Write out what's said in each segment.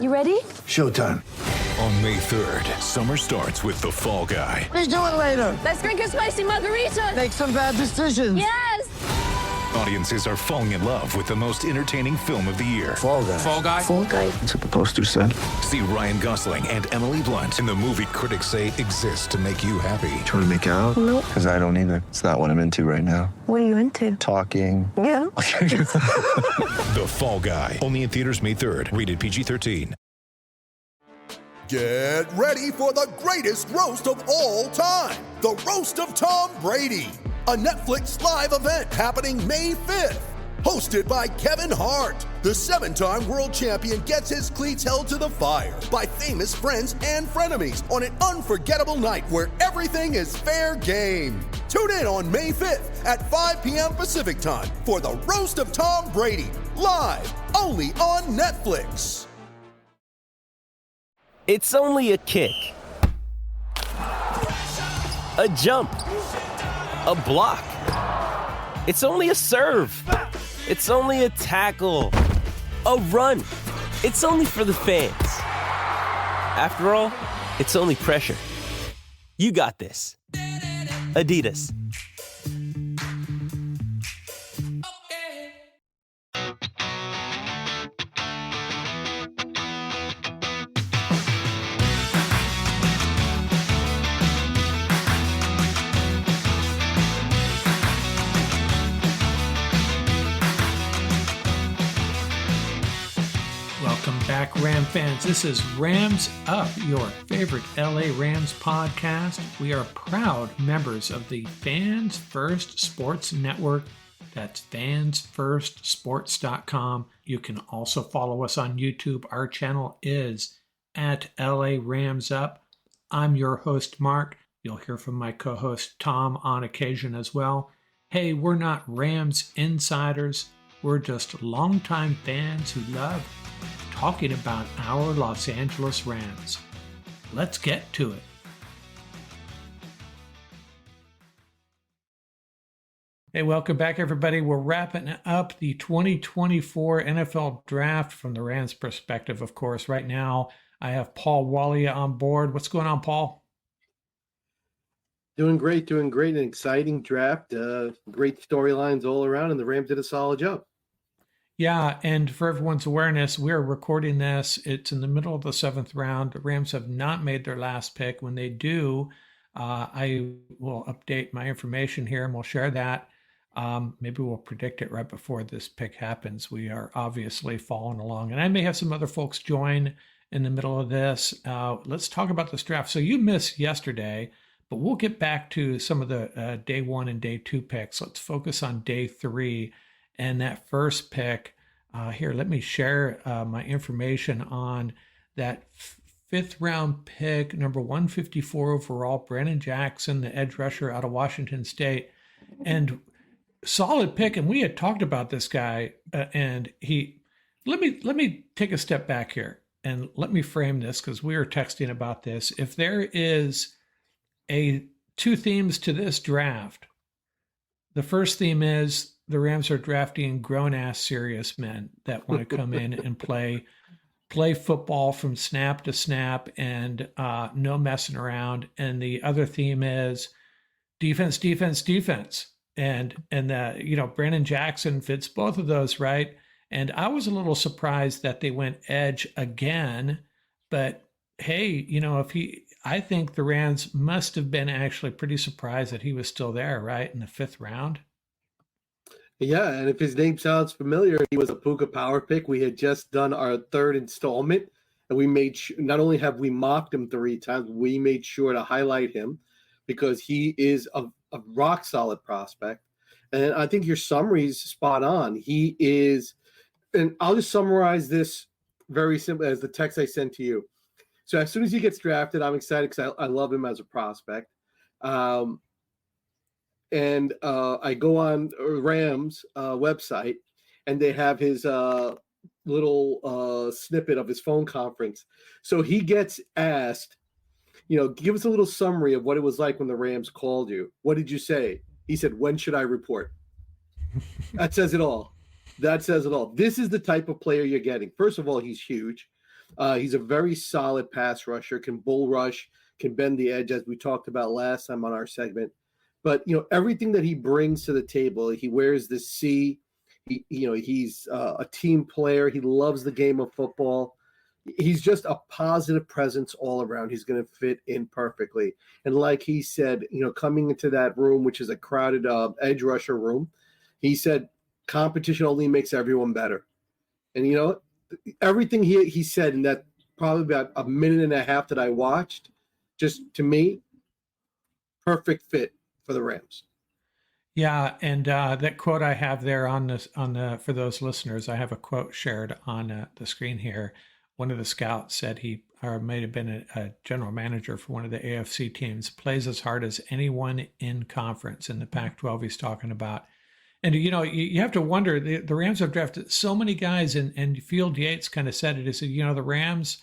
You ready? Showtime. On May 3rd, summer starts with The Fall Guy. Let's do it later. Let's drink a spicy margarita. Make some bad decisions. Yes! Audiences are falling in love with the most entertaining film of the year. Fall Guy. Fall Guy? Fall Guy. That's what the poster said. See Ryan Gosling and Emily Blunt in the movie critics say exists to make you happy. Trying to make it out? Nope. Because I don't either. It's not what I'm into right now. What are you into? Talking. Yeah. The Fall Guy. Only in theaters May 3rd. Rated PG-13. Get ready for the greatest roast of all time, the Roast of Tom Brady, a Netflix live event happening May 5th. Hosted by Kevin Hart, the 7-time world champion gets his cleats held to the fire by famous friends and frenemies on an unforgettable night where everything is fair game. Tune in on May 5th at 5 p.m. Pacific time for the Roast of Tom Brady, live only on Netflix. It's only a kick, a jump, a block. It's only a serve. It's only a tackle, a run. It's only for the fans. After all, it's only pressure. You got this. Adidas. Welcome back, Ram fans. This is Rams Up, your favorite LA Rams podcast. We are proud members of the Fans First Sports Network. That's fansfirstsports.com. You can also follow us on YouTube. Our channel is at LA Rams Up. I'm your host, Mark. You'll hear from my co-host, Tom, on occasion as well. Hey, we're not Rams insiders. We're just longtime fans who love talking about our Los Angeles Rams. Let's get to it. Hey, welcome back, everybody. We're wrapping up the 2024 NFL Draft from the Rams' perspective, of course. Right now, I have Paul Walia on board. What's going on, Paul? Doing great. An exciting draft. Great storylines all around, and the Rams did a solid job. Yeah, and for everyone's awareness, we're recording this. It's in the middle of the 7th round. The Rams have not made their last pick. When they do, I will update my information here and we'll share that. Maybe we'll predict it right before this pick happens. We are obviously following along. And I may have some other folks join in the middle of this. Let's talk about this draft. So you missed yesterday, but we'll get back to some of the day 1 and day 2 picks. Let's focus on day 3. And that first pick, here, let me share my information on that 5th round pick, number 154 overall, Brandon Jackson, the edge rusher out of Washington State. And solid pick. And we had talked about this guy, and let me take a step back here and let me frame this, because we were texting about this. If there is two themes to this draft, the first theme is the Rams are drafting grown-ass serious men that want to come in and play football from snap to snap and no messing around. And the other theme is defense. And Brandon Jackson fits both of those, right? And I was a little surprised that they went edge again. But hey, I think the Rams must have been actually pretty surprised that he was still there, right, in the 5th round. Yeah, and if his name sounds familiar, he was a Puka Power pick. We had just done our 3rd installment, and we made not only have we mocked him 3 times, we made sure to highlight him because he is a rock solid prospect. And I think your summary is spot on. He is, and I'll just summarize this very simply as the text I sent to you. So as soon as he gets drafted, I'm excited because I love him as a prospect. And I go on Rams website, and they have his little snippet of his phone conference. So he gets asked, give us a little summary of what it was like when the Rams called you. What did you say? He said, when should I report? That says it all. This is the type of player you're getting. First of all, he's huge. He's a very solid pass rusher, can bull rush, can bend the edge, as we talked about last time on our segment. But everything that he brings to the table, he wears the C. He's a team player. He loves the game of football. He's just a positive presence all around. He's going to fit in perfectly. And like he said, coming into that room, which is a crowded edge rusher room, he said competition only makes everyone better. And everything he said in that probably about a minute and a half that I watched, just to me, perfect fit for the Rams. Yeah, and that quote I have there for those listeners, I have a quote shared on the screen here. One of the scouts said or may have been a general manager for one of the AFC teams, plays as hard as anyone in conference in the Pac-12 he's talking about. And, you have to wonder, the Rams have drafted so many guys, and Field Yates kind of said it. He said, the Rams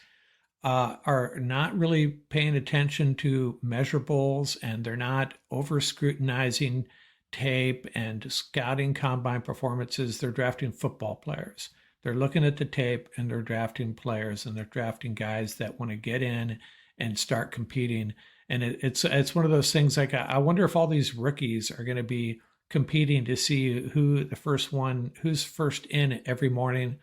are not really paying attention to measurables, and they're not over-scrutinizing tape and scouting combine performances. They're drafting football players. They're looking at the tape, and they're drafting players, and they're drafting guys that want to get in and start competing. And it's one of those things like, I wonder if all these rookies are going to be competing to see who's first in every morning.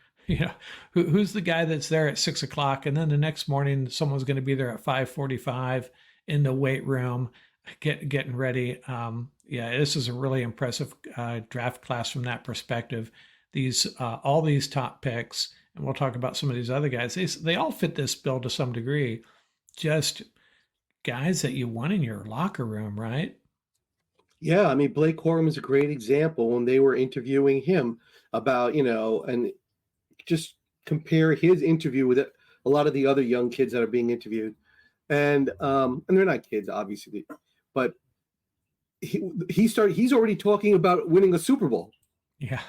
Who's the guy that's there at 6 o'clock, and then the next morning someone's going to be there at 5:45 in the weight room, getting ready. This is a really impressive draft class from that perspective. All these top picks, and we'll talk about some of these other guys. They all fit this bill to some degree. Just guys that you want in your locker room, right? Yeah, I mean, Blake Corum is a great example when they were interviewing him about, and just compare his interview with a lot of the other young kids that are being interviewed. And they're not kids, obviously, but he's already talking about winning a Super Bowl. Yeah.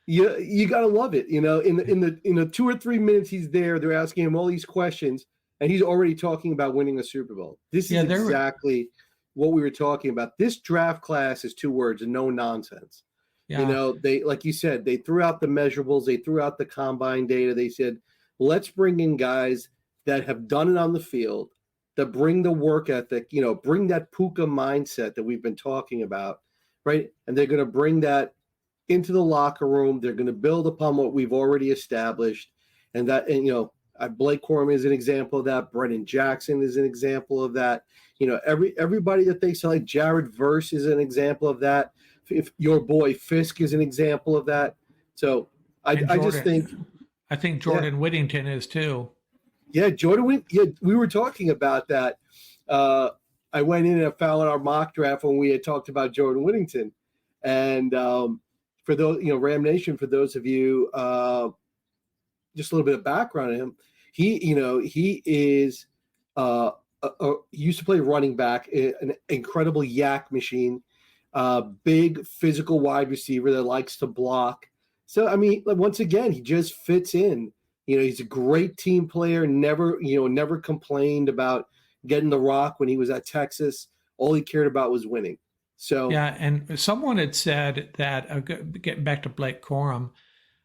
You got to love it. In the 2 or 3 minutes he's there, they're asking him all these questions, and he's already talking about winning a Super Bowl. This is exactly what we were talking about. This draft class is 2 words and no nonsense. Yeah. They, like you said, they threw out the measurables, they threw out the combine data. They said, let's bring in guys that have done it on the field, that bring the work ethic, bring that Puka mindset that we've been talking about, right? And they're going to bring that into the locker room. They're going to build upon what we've already established. And Blake Corum is an example of that. Brennan Jackson is an example of that. Everybody that they select, Jared Verse is an example of that. If your boy Fisk is an example of that. So I just think. I think Jordan Whittington is too. Yeah, Jordan. Yeah, we were talking about that. I went in and found our mock draft when we had talked about Jordan Whittington, and for those, Ram Nation, for those of you, just a little bit of background on him. He is he used to play running back, an incredible yak machine, big physical wide receiver that likes to block. So, I mean, once again, he just fits in. He's a great team player, never complained about getting the rock when he was at Texas. All he cared about was winning. So yeah, and someone had said that, getting back to Blake Corum,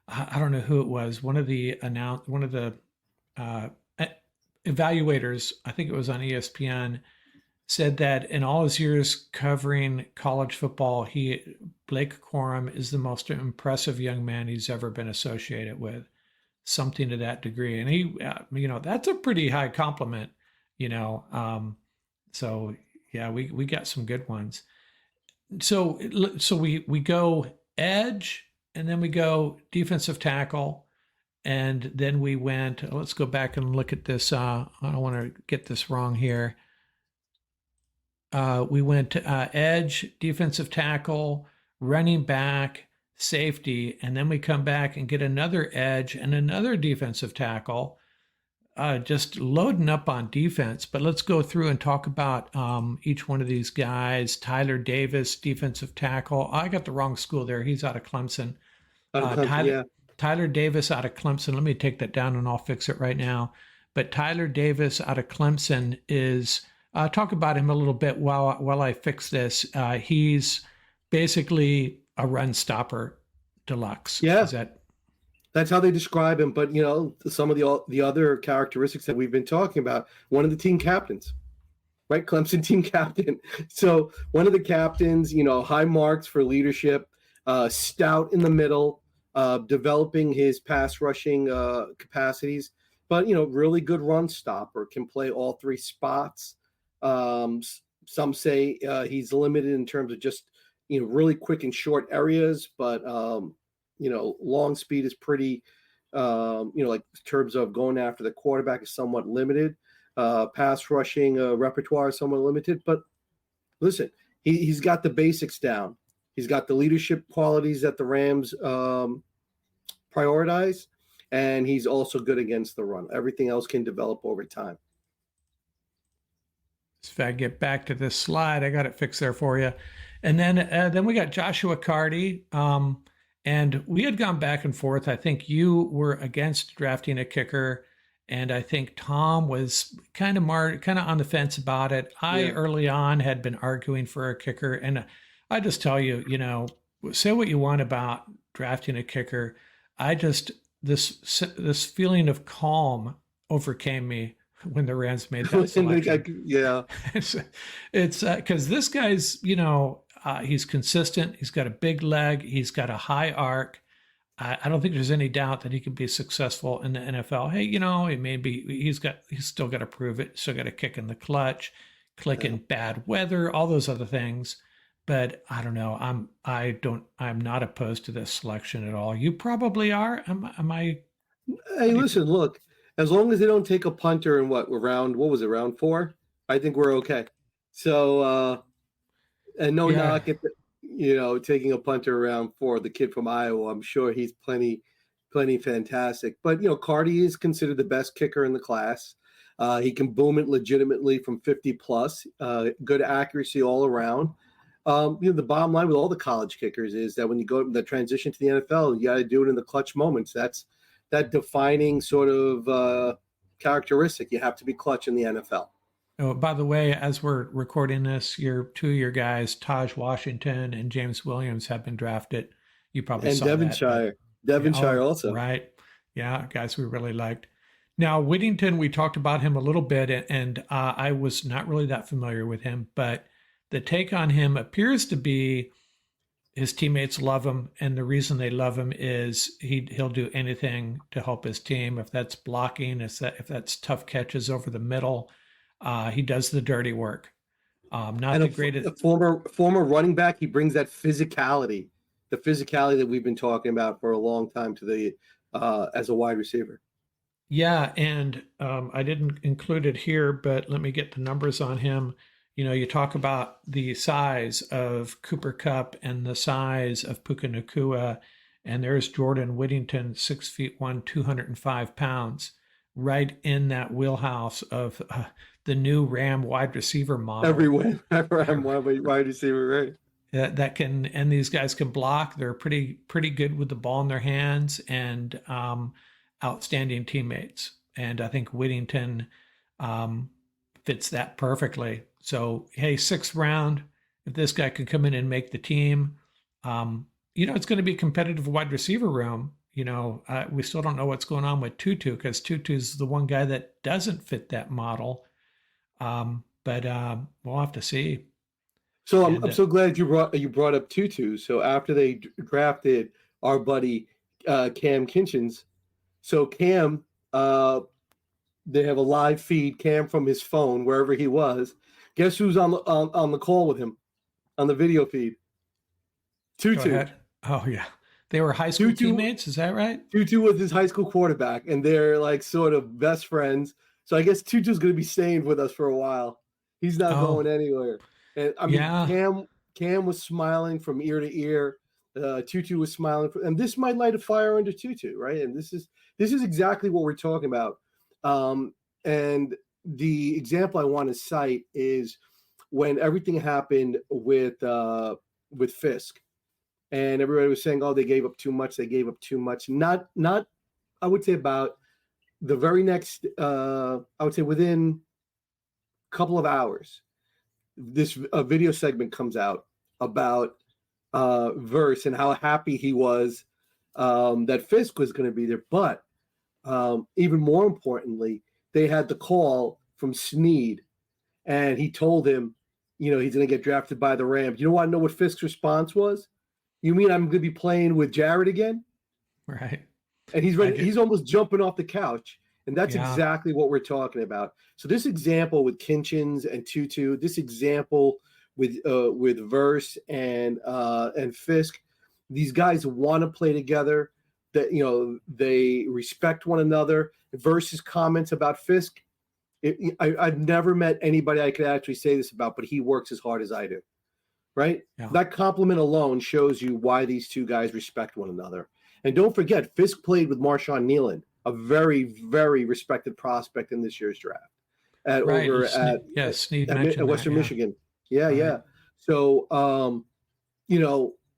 I don't know who it was, one of the evaluators, I think it was on ESPN, said that in all his years covering college football, Blake Corum is the most impressive young man he's ever been associated with, something to that degree. And he, that's a pretty high compliment, so yeah, we got some good ones. So we go edge, and then we go defensive tackle, and then we went, let's go back and look at this. I don't want to get this wrong here. We went edge, defensive tackle, running back, safety, and then we come back and get another edge and another defensive tackle, just loading up on defense. But let's go through and talk about each one of these guys. Tyler Davis, defensive tackle. I got the wrong school there. He's out of Clemson. Tyler Davis out of Clemson. Let me take that down and I'll fix it right now. But Tyler Davis out of Clemson is, talk about him a little bit while I fix this. He's basically a run stopper deluxe. Yeah. That's how they describe him. But some of the other characteristics that we've been talking about. One of the team captains, right? Clemson team captain. So one of the captains, high marks for leadership, stout in the middle, developing his pass rushing capacities, but really good run stopper, can play all three spots. Some say he's limited in terms of just really quick and short areas, but long speed is pretty, like in terms of going after the quarterback is somewhat limited. Pass rushing repertoire is somewhat limited, but listen, he's got the basics down. He's got the leadership qualities that the Rams prioritize, and he's also good against the run. Everything else can develop over time. If I get back to this slide, I got it fixed there for you. And then we got Joshua Carty. And we had gone back and forth. I think you were against drafting a kicker, and I think Tom was kind of on the fence about it. I early on had been arguing for a kicker, and I just tell you, say what you want about drafting a kicker. This feeling of calm overcame me when the Rams made that selection. Yeah, it's because this guy's, he's consistent. He's got a big leg. He's got a high arc. I don't think there's any doubt that he can be successful in the NFL. Hey, he may be. He's still got to prove it. Still got to kick in the clutch, click in bad weather, all those other things. But I don't know. I'm not opposed to this selection at all. You probably are. Am I? Hey, listen, look. As long as they don't take a punter in what was it, round 4? I think we're okay. So, and no knock at taking a punter around 4. The kid from Iowa, I'm sure he's plenty fantastic. But Carty is considered the best kicker in the class. He can boom it legitimately from 50 plus. Good accuracy all around. The bottom line with all the college kickers is that when you go the transition to the NFL, you got to do it in the clutch moments. That's that defining sort of characteristic. You have to be clutch in the NFL. Oh, by the way, as we're recording this, two of your guys, Taj Washington and James Williams, have been drafted. You probably saw Devonshire. that. Devonshire also. Right. Yeah, guys we really liked. Now, Whittington, we talked about him a little bit, and I was not really that familiar with him, but the take on him appears to be his teammates love him, and the reason they love him is he'll do anything to help his team. If that's blocking, if that's tough catches over the middle, he does the dirty work. Not the greatest. A former running back, he brings that physicality, the physicality that we've been talking about for a long time to the as a wide receiver. Yeah, and I didn't include it here, but let me get the numbers on him. You talk about the size of Cooper Kupp and the size of Puka Nacua, and there's Jordan Whittington, 6'1", 205 pounds, right in that wheelhouse of the new Ram wide receiver model. Everywhere, Ram wide receiver, right? That can, and these guys can block. They're pretty good with the ball in their hands, and outstanding teammates. And I think Whittington fits that perfectly. So, hey, 6th round, if this guy can come in and make the team, it's going to be a competitive wide receiver room. We still don't know what's going on with Tutu, because Tutu's the one guy that doesn't fit that model. But we'll have to see. So I'm so glad you brought up Tutu. So after they drafted our buddy Cam Kinchins, so Cam, they have a live feed, Cam from his phone, wherever he was. Guess who's on the call with him on the video feed? Tutu. Oh, yeah. They were high school teammates. Is that right? Tutu was his high school quarterback, and they're like sort of best friends. So I guess Tutu's going to be staying with us for a while. He's not going anywhere. And I mean, Cam was smiling from ear to ear. Tutu was smiling, and this might light a fire under Tutu, right? And this is exactly what we're talking about. And the example I want to cite is when everything happened with Fisk, and everybody was saying, "Oh, they gave up too much. They gave up too much." Not. I would say about the very next. I would say within a couple of hours, this video segment comes out about Verse and how happy he was that Fisk was going to be there. But even more importantly, they had the call from Snead, and he told him, he's going to get drafted by the Rams. You want to know what Fisk's response was? You mean I'm going to be playing with Jared again? Right. And he's ready. He's almost jumping off the couch. And that's exactly what we're talking about. So this example with Kinchins and Tutu, this example with Verse and Fisk, these guys want to play together. That they respect one another. Verse's comments about Fisk, I've never met anybody I could actually say this about, but he works as hard as I do. Right? Yeah. That compliment alone shows you why these two guys respect one another. And don't forget, Fisk played with Marshawn Nealon, a very, very respected prospect in this year's draft at Western Michigan. Yeah. So,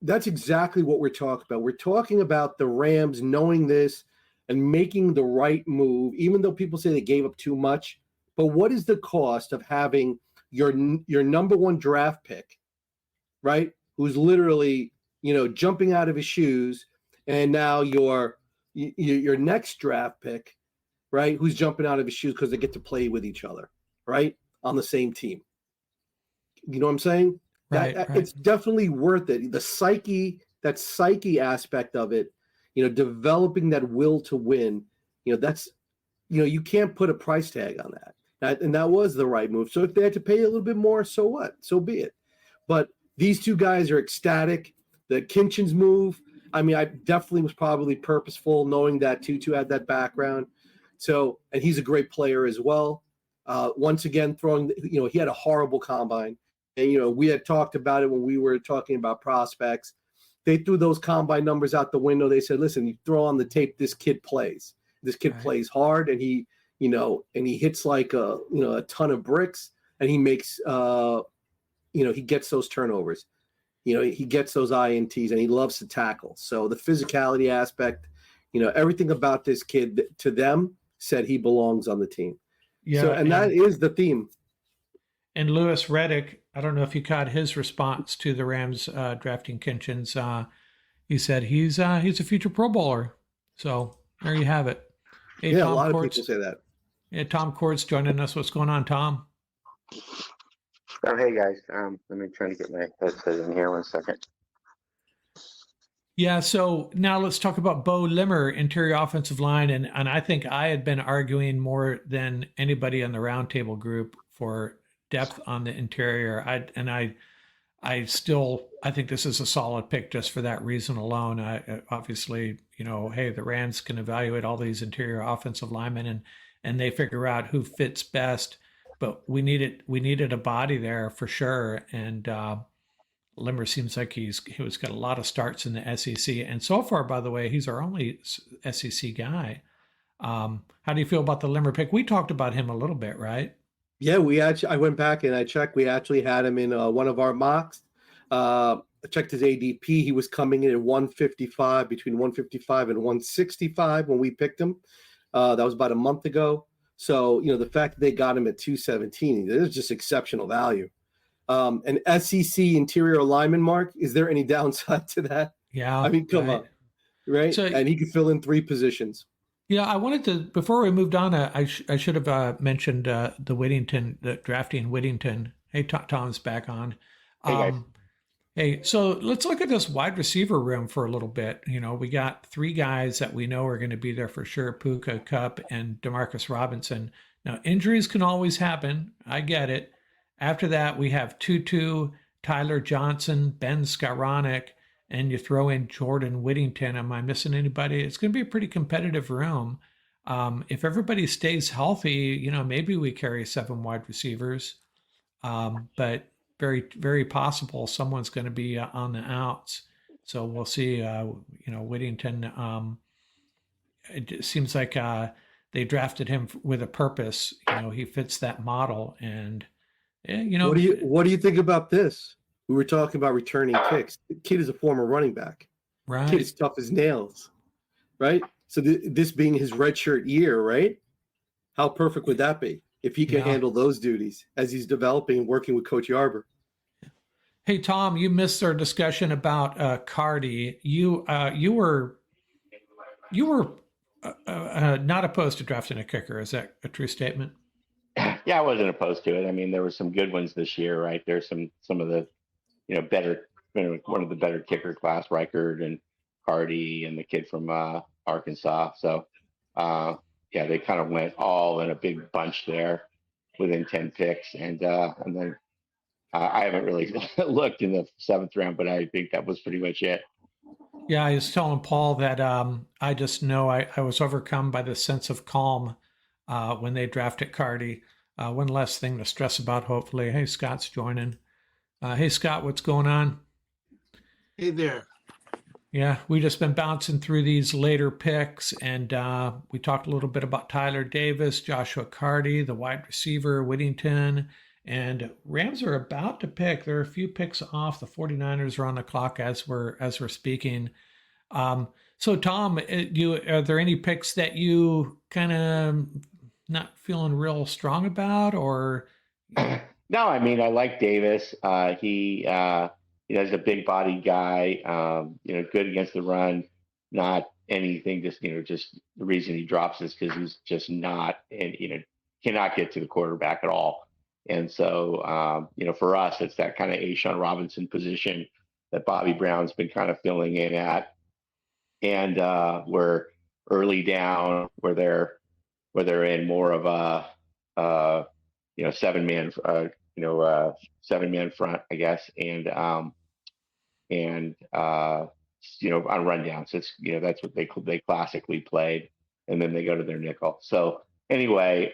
that's exactly what we're talking about. We're talking about the Rams knowing this and making the right move, even though people say they gave up too much. But what is the cost of having your number one draft pick, right, who's literally, jumping out of his shoes, and now your next draft pick, right, who's jumping out of his shoes because they get to play with each other, right, on the same team. You know what I'm saying? Right. It's definitely worth it. The psyche aspect of it, developing that will to win, that's, you can't put a price tag on that. And that was the right move. So if they had to pay a little bit more, so what? So be it. But these two guys are ecstatic. The Kinchins move, I definitely was probably purposeful, knowing that Tutu had that background. So, and he's a great player as well. Once again, he had a horrible combine. And, we had talked about it when we were talking about prospects. They threw those combine numbers out the window. They said, listen, you throw on the tape, this kid plays. This kid plays hard, and he hits like a ton of bricks, and he makes, he gets those turnovers. He gets those INTs, and he loves to tackle. So the physicality aspect, everything about this kid to them said he belongs on the team. Yeah. So, and that is the theme. And Lewis Reddick, I don't know if you caught his response to the Rams drafting Kinchins. He said he's a future Pro Bowler. So there you have it. Hey, Tom, a lot of people say that. Yeah, Tom Cord's joining us. What's going on, Tom? Oh, hey guys. Let me try to get my headset in here 1 second. Yeah, so now let's talk about Bo Limmer, interior offensive line. And I think I had been arguing more than anybody on the roundtable group for depth on the interior. I think this is a solid pick just for that reason alone. Obviously, hey, the Rams can evaluate all these interior offensive linemen and they figure out who fits best. But we needed a body there for sure. And Limmer seems like he's got a lot of starts in the SEC. And so far, by the way, he's our only SEC guy. How do you feel about the Limmer pick? We talked about him a little bit, right? Yeah, I went back and I checked. We actually had him in one of our mocks. I checked his ADP. He was coming in at 155, between 155 and 165 when we picked him. That was about a month ago. So, the fact that they got him at 217, it is just exceptional value. An SEC interior lineman, Mark, is there any downside to that? Yeah. Come on. Right? So, and he could fill in 3 positions. Yeah, I wanted to, before we moved on, I should have mentioned the drafting Whittington. Hey, Tom's back on. Hey, guys. Hey, so let's look at this wide receiver room for a little bit. We got 3 guys that we know are going to be there for sure, Puka, Kupp, and Demarcus Robinson. Now, injuries can always happen. I get it. After that, we have Tutu, Tyler Johnson, Ben Skowronek, and you throw in Jordan Whittington. Am I missing anybody? It's going to be a pretty competitive room. If everybody stays healthy, maybe we carry 7 wide receivers. But very, very possible someone's going to be on the outs. So we'll see. Whittington, it seems like they drafted him with a purpose. He fits that model. And, what do you think about this? We were talking about returning kicks. The kid is a former running back. Right. The kid is tough as nails. Right. So this being his redshirt year, right? How perfect would that be if he can handle those duties as he's developing and working with Coach Yarber? Hey, Tom, you missed our discussion about Cardi. You were you were not opposed to drafting a kicker. Is that a true statement? Yeah, I wasn't opposed to it. I mean, there were some good ones this year, right? There's some of the, better, one of the better kicker class, Reichard and Hardy and the kid from Arkansas. So, yeah, they kind of went all in a big bunch there within 10 picks. And then I haven't really looked in the 7th round, but I think that was pretty much it. Yeah, I was telling Paul that I just know I was overcome by the sense of calm when they drafted Cardi. One less thing to stress about, hopefully. Hey, Scott's joining. Hey, Scott, what's going on? Hey there. Yeah, we just been bouncing through these later picks, and we talked a little bit about Tyler Davis, Joshua Cardi, the wide receiver, Whittington, and Rams are about to pick. There are a few picks off. The 49ers are on the clock as we're speaking. So, Tom, are there any picks that you kind of not feeling real strong about, or? No, I mean, I like Davis. He's a big body guy, good against the run, not anything, just the reason he drops is because he's just not, and, cannot get to the quarterback at all. And so, for us, it's that kind of Ashawn Robinson position that Bobby Brown's been kind of filling in at. And we're early down where they're in more of a, 7-man, 7-man front, I guess. And on rundown. So it's, that's what they classically played. And then they go to their nickel. So anyway,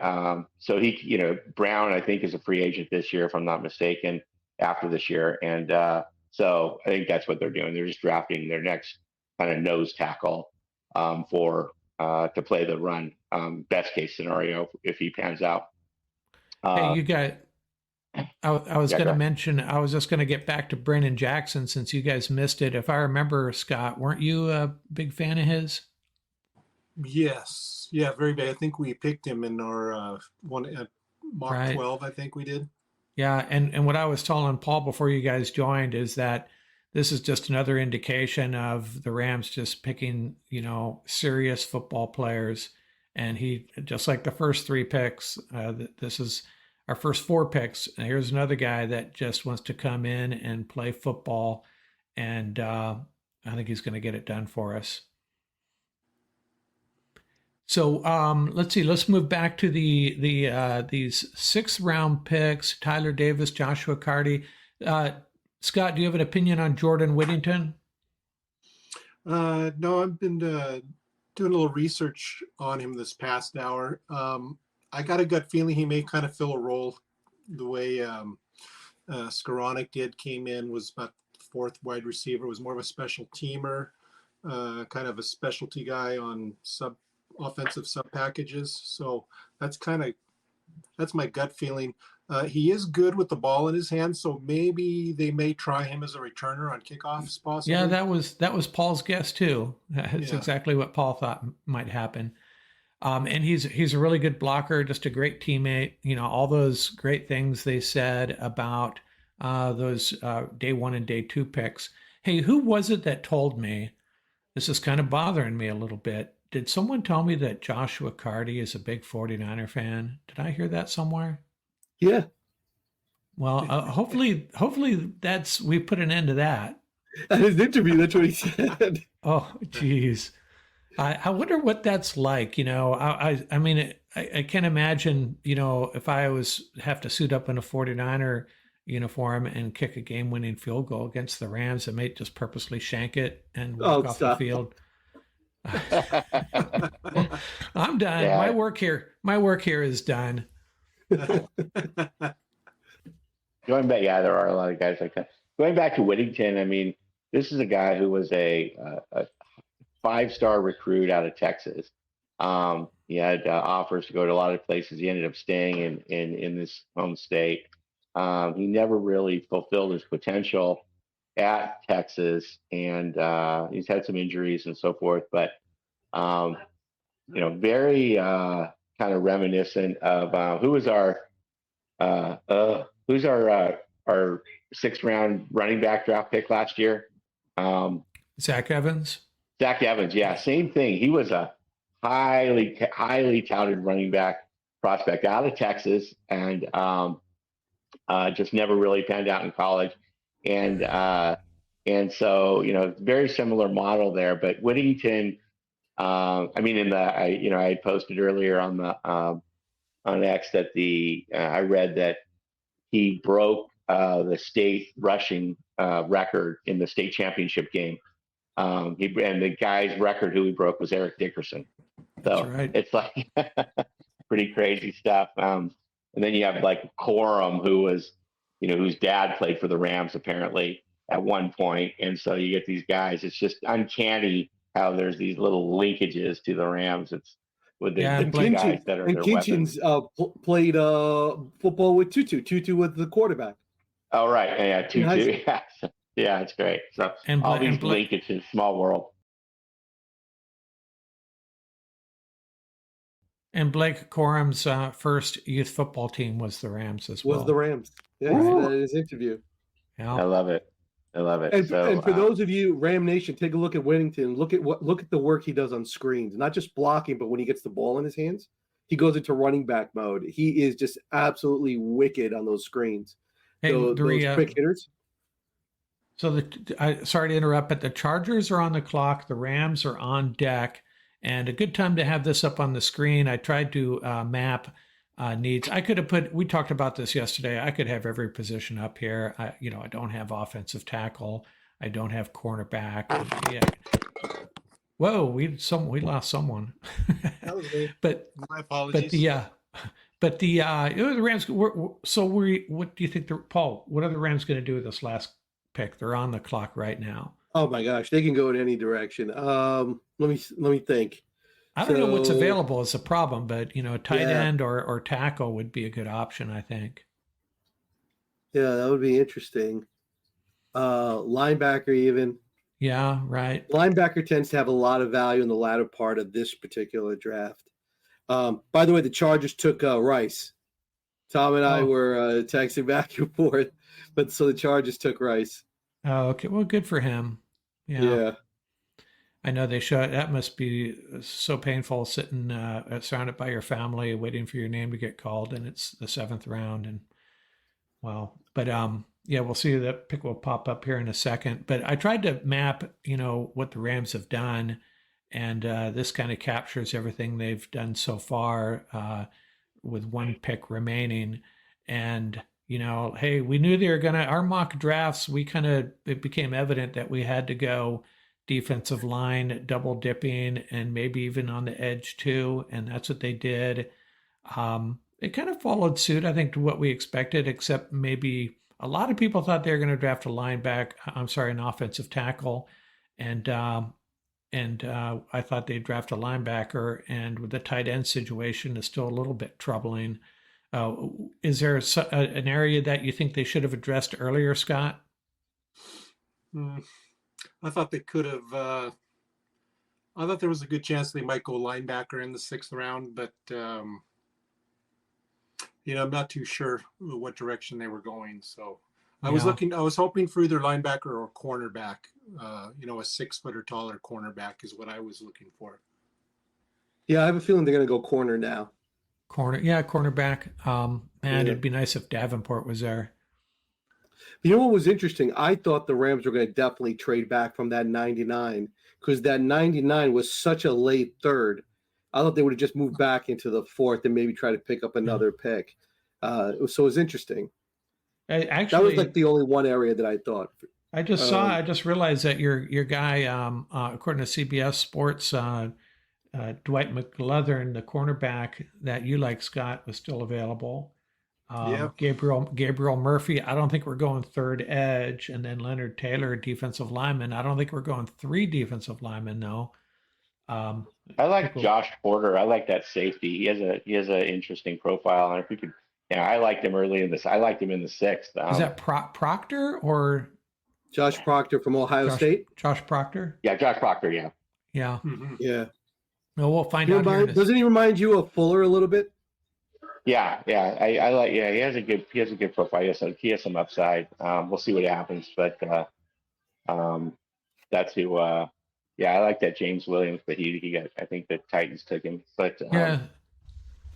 so he, Brown, I think, is a free agent this year, if I'm not mistaken, after this year. And so I think that's what they're doing. They're just drafting their next kind of nose tackle to play the run, best case scenario, if he pans out. Hey, you got, I was going to mention, I was just going to get back to Brennan Jackson since you guys missed it. If I remember, Scott, weren't you a big fan of his? Yes. Yeah, very big. I think we picked him in our one at mock Right. 12, I think we did. Yeah, and what I was telling Paul before you guys joined is that this is just another indication of the Rams just picking, serious football players. And he, just like the first 3 picks, this is our first 4 picks. And here's another guy that just wants to come in and play football. And I think he's going to get it done for us. So let's see. Let's move back to these 6th round picks: Tyler Davis, Joshua Cardi. Scott, do you have an opinion on Jordan Whittington? No, I've been doing a little research on him this past hour. I got a gut feeling he may kind of fill a role the way Skoranek did. Came in, was about 4th wide receiver, was more of a special teamer, kind of a specialty guy on offensive sub packages. So that's my gut feeling. He is good with the ball in his hand, so maybe they may try him as a returner on kickoffs, possibly. Yeah, that was Paul's guess too. That's exactly what Paul thought might happen. And he's a really good blocker, just a great teammate. All those great things they said about those day 1 and day 2 picks. Hey, who was it that told me? This is kind of bothering me a little bit. Did someone tell me that Joshua Cardi is a big 49er fan? Did I hear that somewhere? Yeah. Well, hopefully we put an end to that. At his interview, that's what he said. Oh, geez. I wonder what that's like. I mean, I can't imagine, if I have to suit up in a 49er uniform and kick a game-winning field goal against the Rams, I may just purposely shank it and walk off the field. I'm done. Yeah. My work here is done. Going back, there are a lot of guys like that. Going back to Whittington, I mean, this is a guy who was a 5-star recruit out of Texas. He had offers to go to a lot of places. He ended up staying in this home state. He never really fulfilled his potential at Texas, and he's had some injuries and so forth. But very kind of reminiscent of who's our 6th round running back draft pick last year? Zach Evans. Zach Evans, yeah, same thing. He was a highly touted running back prospect out of Texas, and just never really panned out in college. And so very similar model there. But Whittington, I mean, I had posted earlier on the on X that I read that he broke the state rushing record in the state championship game. And the guy's record who he broke was Eric Dickerson. So right. It's like pretty crazy stuff. And then you have like Corum, who was, whose dad played for the Rams apparently at one point. And so you get these guys. It's just uncanny how there's these little linkages to the Rams. It's with the two guys that are and their Kitchens played football with Tutu. Tutu was the quarterback. Oh, right. Yeah, Tutu. Yeah. Yeah, it's great. So all these linkages, small world. And Blake Corum's first youth football team was the Rams as well. Was the Rams. Yeah, he said that in his interview. Yeah. I love it. And for those of you, Ram Nation, take a look at Whittington. Look at the work he does on screens. Not just blocking, but when he gets the ball in his hands, he goes into running back mode. He is just absolutely wicked on those screens. Hey, those quick hitters. So sorry to interrupt, but the Chargers are on the clock. The Rams are on deck. And a good time to have this up on the screen. I tried to map needs. I could have we talked about this yesterday. I could have every position up here. I don't have offensive tackle. I don't have cornerback. Yeah. Whoa, we lost someone. That was me. But my apologies. But the Rams. What do you think? Paul, what are the Rams going to do with this last pick? They're on the clock right now. Oh my gosh, they can go in any direction. Let me think. I don't know what's available is a problem, but tight end or tackle would be a good option, I think. Yeah, that would be interesting. Linebacker even. Yeah, right. Linebacker tends to have a lot of value in the latter part of this particular draft. By the way, the Chargers took Rice. Tom and I were texting back and forth, but so the Chargers took Rice. Oh, okay. Well, good for him. Yeah. I know they showed that must be so painful sitting surrounded by your family, waiting for your name to get called, and it's the 7th round. And wow, but we'll see that pick will pop up here in a second. But I tried to map, what the Rams have done, and this kind of captures everything they've done so far with one pick remaining, and. Hey, we knew they were our mock drafts, it became evident that we had to go defensive line, double dipping, and maybe even on the edge too. And that's what they did. It kind of followed suit, I think, to what we expected, except maybe a lot of people thought they were going to draft an offensive tackle. And I thought they'd draft a linebacker, and with the tight end situation is still a little bit troubling. Is there an area that you think they should have addressed earlier, Scott? I thought they could have. I thought there was a good chance they might go linebacker in the 6th round, but I'm not too sure what direction they were going. So I was hoping for either linebacker or cornerback. A 6 foot or taller cornerback is what I was looking for. Yeah, I have a feeling they're going to go corner now. Cornerback. It'd be nice if Davenport was there. You know what was interesting? I thought the Rams were going to definitely trade back from that 99 because that 99 was such a late 3rd. I thought they would have just moved back into the 4th and maybe try to pick up another pick. So it was interesting. That was like the only one area that I thought. I just realized that your guy, according to CBS Sports, Dwight McLeathern, the cornerback that you like, Scott, was still available. Gabriel Murphy, I don't think we're going 3rd edge. And then Leonard Taylor, defensive lineman. I don't think we're going 3 defensive linemen, though. I like Josh Porter. I like that safety. He has an interesting profile. And if we could, I liked him early in this. I liked him in the 6th. Is that Proctor or Josh Proctor from Ohio State? Josh Proctor? Yeah, Josh Proctor. Yeah. Yeah. Mm-hmm. Yeah. No, we'll find out. Doesn't he remind you of Fuller a little bit? Yeah. I like. Yeah, he has a good profile. He has some upside. We'll see what happens, but that's who. Yeah, I like that James Williams, but he got. I think the Titans took him. But Yeah.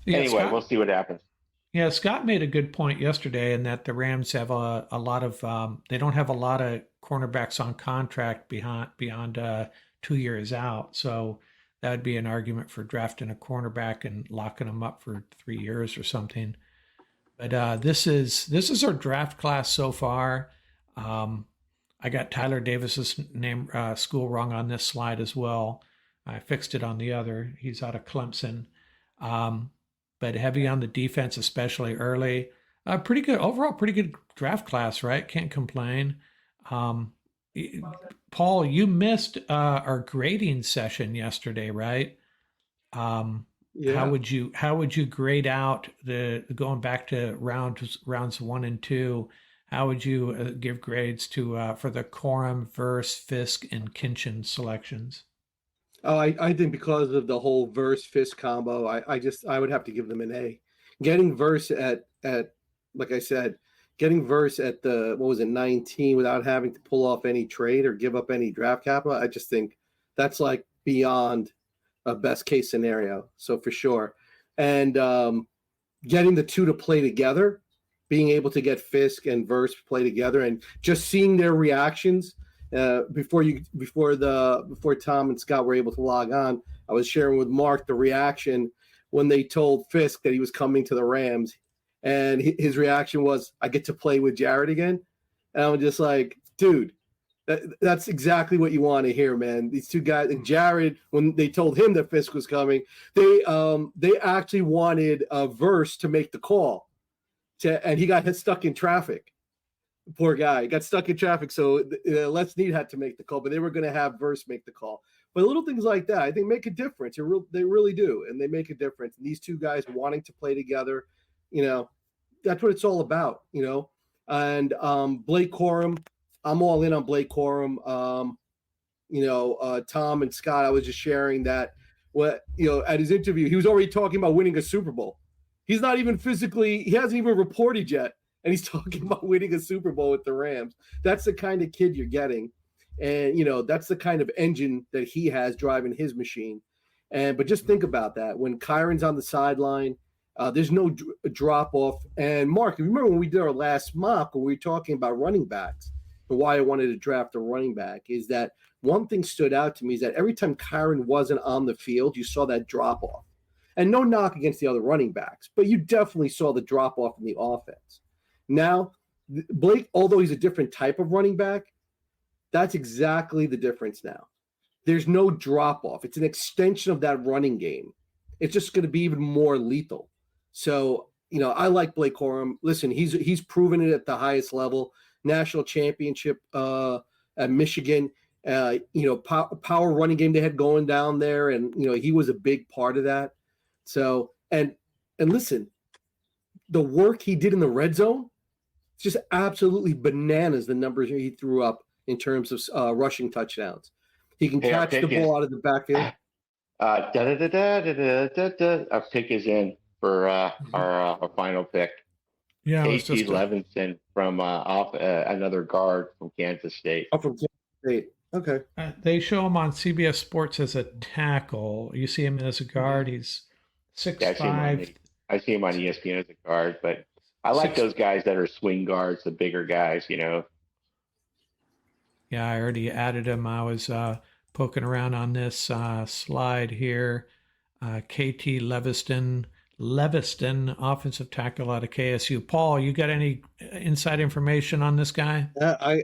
Yeah, anyway, we'll Scott. see what happens. Yeah, Scott made a good point yesterday in that the Rams have a lot of they don't have a lot of cornerbacks on contract beyond 2 years out. So that would be an argument for drafting a cornerback and locking them up for 3 years or something. But this is our draft class so far. I got Tyler Davis's name school wrong on this slide as well. I fixed it on the other. He's out of Clemson. But heavy on the defense, especially early. Pretty good overall, pretty good draft class, right? Can't complain. Paul, you missed our grading session yesterday, right? Yeah. How would you grade out the going back to rounds 1 and 2? How would you give grades to for the Corum, Verse, Fisk, and Kinchin selections? Oh, I think because of the whole Verse Fisk combo, I would have to give them an A. Getting Verse at like I said, getting Verse at the 19 without having to pull off any trade or give up any draft capital, I just think that's like beyond a best case scenario. So for sure. And getting the two to play together, being able to get Fisk and Verse play together and just seeing their reactions before Tom and Scott were able to log on, I was sharing with Mark the reaction when they told Fisk that he was coming to the Rams, and his reaction was, "I get to play with Jared again," and I'm just like, "Dude, that's exactly what you want to hear, man." These two guys, and Jared, when they told him that Fisk was coming, they actually wanted Verse to make the call, and he got stuck in traffic. Poor guy got stuck in traffic, so Les Need had to make the call, but they were going to have Verse make the call. But little things like that, I think, make a difference. They really do, and they make a difference. And these two guys wanting to play together, that's what it's all about, And Blake Corum, I'm all in on Blake Corum. Tom and Scott, I was just sharing that at his interview, he was already talking about winning a Super Bowl. He's not even physically, he hasn't even reported yet. And he's talking about winning a Super Bowl with the Rams. That's the kind of kid you're getting. And, that's the kind of engine that he has driving his machine. But just think about that. When Kyron's on the sideline, there's no drop off. And Mark, remember when we did our last mock, when we were talking about running backs and why I wanted to draft a running back, is that one thing stood out to me is that every time Kyron wasn't on the field, you saw that drop off. And no knock against the other running backs, but you definitely saw the drop off in the offense. Now, Blake, although he's a different type of running back, that's exactly the difference now. There's no drop off. It's an extension of that running game. It's just going to be even more lethal. So, I like Blake Corum. Listen, he's proven it at the highest level, national championship at Michigan. Power running game they had going down there, and he was a big part of that. So, and listen, the work he did in the red zone, it's just absolutely bananas, the numbers he threw up in terms of rushing touchdowns. He can catch the ball out of the backfield. Our pick is in for our final pick. Yeah, Casey Levinson from another guard from Kansas State. Oh, from Kansas State. Okay. They show him on CBS Sports as a tackle. You see him as a guard. He's 6'5". I see him on ESPN as a guard, but I like those guys that are swing guards, the bigger guys, Yeah, I already added him. I was poking around on this slide here. KT Leviston, offensive tackle out of KSU. Paul, you got any inside information on this guy?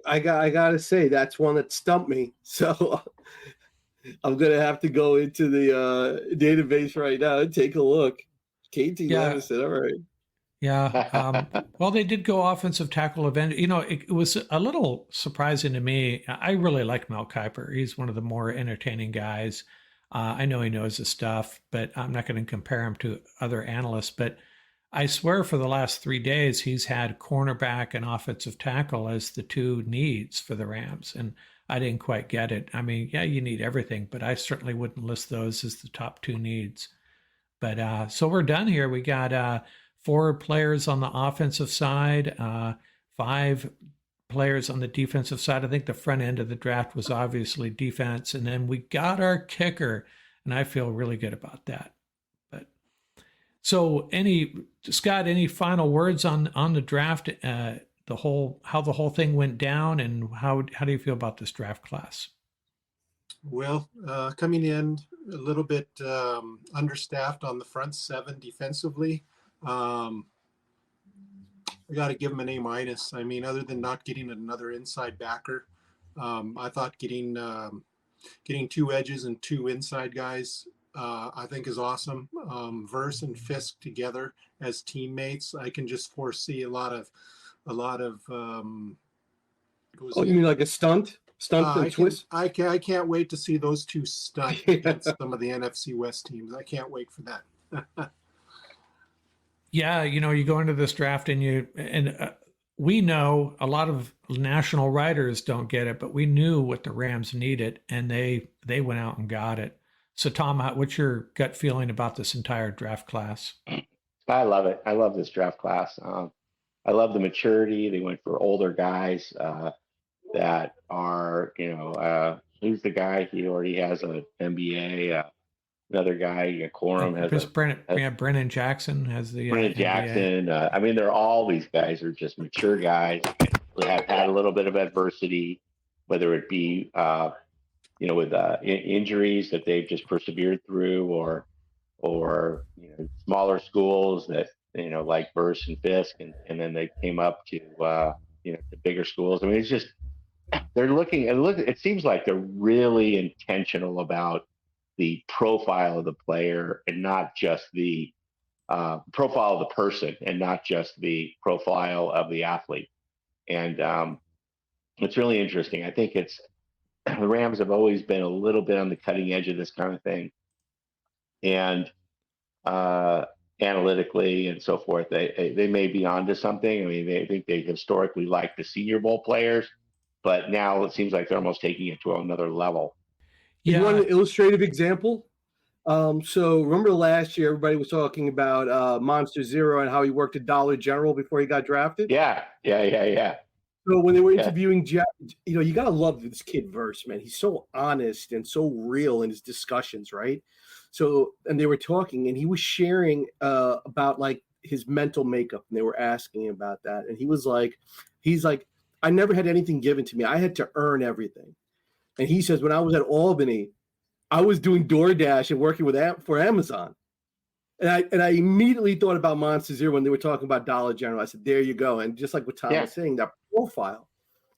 I got to say, that's one that stumped me. So I'm going to have to go into the database right now and take a look. KT Leviston, all right. Yeah. Well, they did go offensive tackle event. It was a little surprising to me. I really like Mel Kiper. He's one of the more entertaining guys. I know he knows his stuff, but I'm not going to compare him to other analysts. But I swear for the last 3 days, he's had cornerback and offensive tackle as the two needs for the Rams. And I didn't quite get it. I mean, yeah, you need everything, but I certainly wouldn't list those as the top two needs. But so we're done here. We got 4 players on the offensive side, 5 players on the defensive side. I think the front end of the draft was obviously defense, and then we got our kicker, and I feel really good about that. But so, Scott, any final words on the draft? How the whole thing went down, and how do you feel about this draft class? Well, coming in a little bit understaffed on the front seven defensively. I got to give them an A-. I mean, other than not getting another inside backer, I thought getting 2 edges and 2 inside guys, I think is awesome. Verse and Fisk together as teammates, I can just foresee a lot of. You mean like a stunt and twist? I can't wait to see those two stunt against some of the NFC West teams. I can't wait for that. Yeah, you go into this draft and we know a lot of national writers don't get it, but we knew what the Rams needed, and they went out and got it. So, Tom, what's your gut feeling about this entire draft class? I love it. I love this draft class. I love the maturity. They went for older guys that are, who's the guy? He already has an MBA. Another guy, Corum has Brennan Jackson has the Brennan Jackson. I mean, they're all these guys are just mature guys who have had a little bit of adversity, whether it be with injuries that they've just persevered through, or smaller schools that like Verse and Fisk, and then they came up to the bigger schools. I mean, it's just it seems like they're really intentional about the profile of the player and not just the profile of the person and not just the profile of the athlete. And it's really interesting. I think the Rams have always been a little bit on the cutting edge of this kind of thing. And analytically and so forth, they may be onto something. I mean, they think they historically like the Senior Bowl players, but now it seems like they're almost taking it to another level. You want an illustrative example? So remember last year, everybody was talking about Monster Zero and how he worked at Dollar General before he got drafted? Yeah. So when they were interviewing Jack, you got to love this kid Verse, man. He's so honest and so real in his discussions, right? So, and they were talking, and he was sharing about like his mental makeup, and they were asking about that. And he's like, I never had anything given to me. I had to earn everything. And he says, when I was at Albany, I was doing DoorDash and working for Amazon. And I immediately thought about Monster Zero when they were talking about Dollar General. I said, there you go. And just like what Tom was saying, that profile,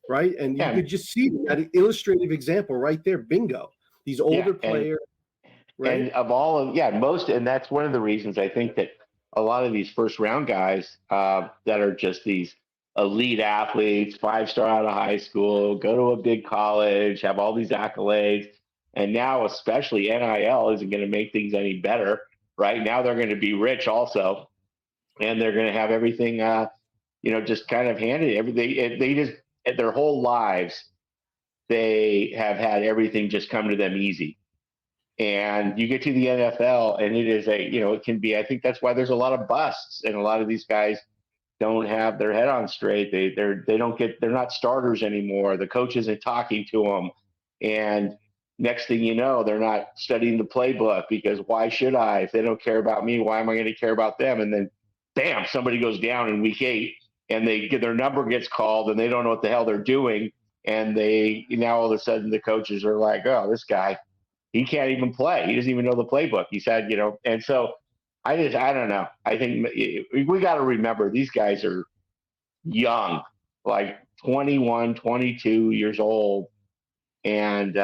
right? And you could just see that illustrative example right there. Bingo. These older players. Right? And and that's one of the reasons I think that a lot of these first round guys that are just these elite athletes, 5-star out of high school, go to a big college, have all these accolades. And now, especially NIL isn't going to make things any better, right? Now they're going to be rich also. And they're going to have everything, just kind of handed. Everything. They just, their whole lives, they have had everything just come to them easy. And you get to the NFL and it is it can be, I think that's why there's a lot of busts, and a lot of these guys don't have their head on straight. They're not starters anymore. The coach isn't talking to them. And next thing you know, they're not studying the playbook, because why should I? If they don't care about me, why am I going to care about them? And then bam, somebody goes down in week 8 and their number gets called and they don't know what the hell they're doing. And now all of a sudden the coaches are like, oh, this guy, he can't even play. He doesn't even know the playbook. He's had, and so I don't know. I think we got to remember these guys are young, like 21, 22 years old. And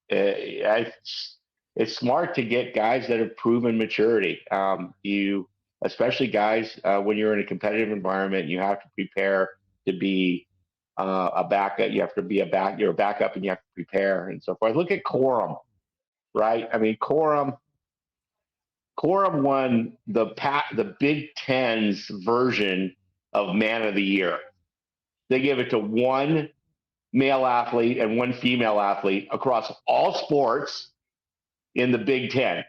it's smart to get guys that have proven maturity. Especially guys, when you're in a competitive environment, you have to prepare to be a backup. You have to be you're a backup, and you have to prepare and so forth. Look at Corum, right? I mean, Corum won the Big Ten's version of Man of the Year. They give it to one male athlete and one female athlete across all sports in the Big Ten.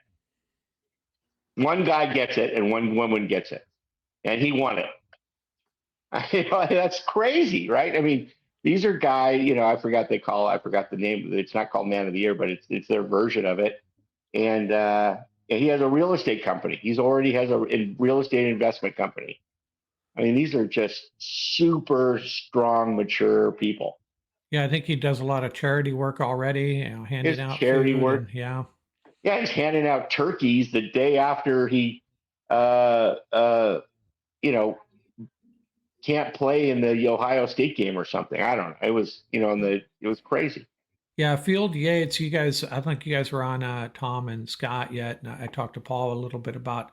One guy gets it and one woman gets it, and he won it. That's crazy, right? I mean, these are guys, I forgot I forgot the name. It's not called Man of the Year, but it's their version of it. And he has a real estate company. He's already has a real estate investment company. I mean, these are just super strong, mature people. Yeah, I think he does a lot of charity work already, handing His out charity food. work. Yeah, he's handing out turkeys the day after he, uh, uh, you know, can't play in the Ohio State game or something. I don't know. It was, it was crazy. yeah. Field Yates, you guys. I think you guys were on Tom and Scott yet. And I talked to Paul a little bit about.